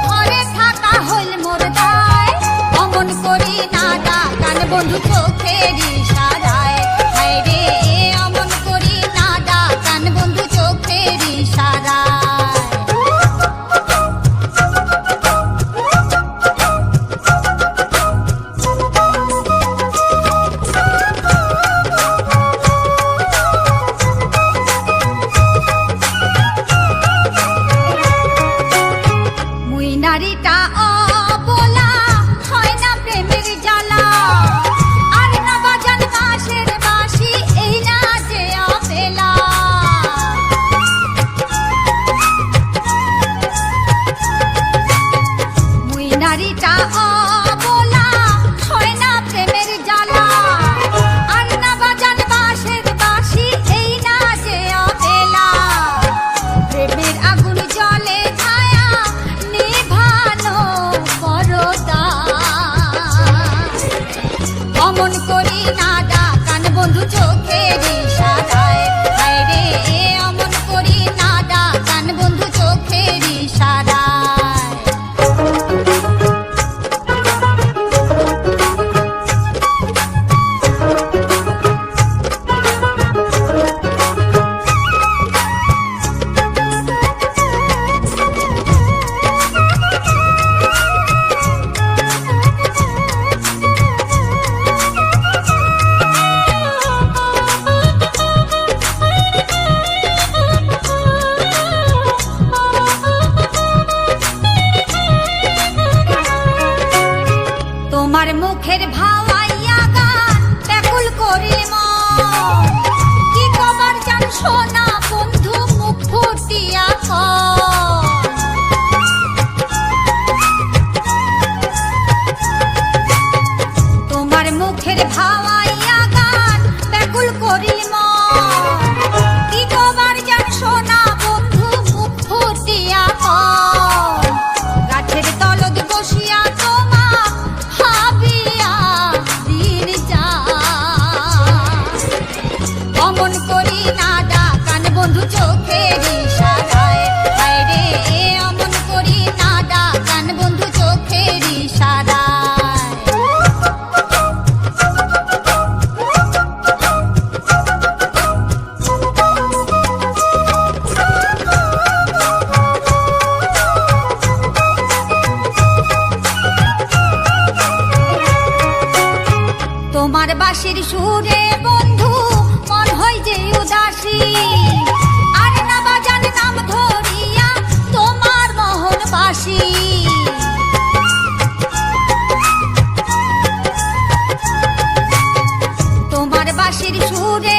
ঘরে থাকা হইল মোর দায়, অমন করি না ডাকান বন্ধু চোখের ইশারায়। হায় রে অমন করি না ডাকান বন্ধু চোখের ইশারায়। নারীটা অবলা হয় না প্রেমের জ্বালা, আর না বাজান বাঁশের বাঁশি এই না যে অবেলা। মুই নারীটা অবলা হয় না প্রেমের জ্বালা, আর না বাজান বাঁশের বাঁশি এই না যে অবেলা। প্রেমের আগুন জলে ছায়া নিভানো পরদা, অমন করি না ডাকান বন্ধু চোখের ইশারায়। হায় রে অমন করি না ডাকান বন্ধু চোখের ইশারায়। তোমার মুখের ভাওয়াইয়া গান ব্যাকুল করিল মন, কি কবার জান সোনা বন্ধু মুখ ফুটিয়া কও। তোমার মুখের ভাওয়াইয়া গান ব্যাকুল করিল মন, কি কবার জান সোনা বন্ধু মুখ ফুটিয়া কও। গাছের তলদ বসিয়া অমন করি না ডাকান বন্ধু চোখের ইশারায়। হায় রে অমন করি না ডাকান বন্ধু চোখের ইশারায়। তোমার বাঁশির সুরে বন্ধু মন হয় যে উদাসী, আর না বাজান নাম ধরিয়া তোমার মোহন বাসি। তোমার বাঁশির সুরে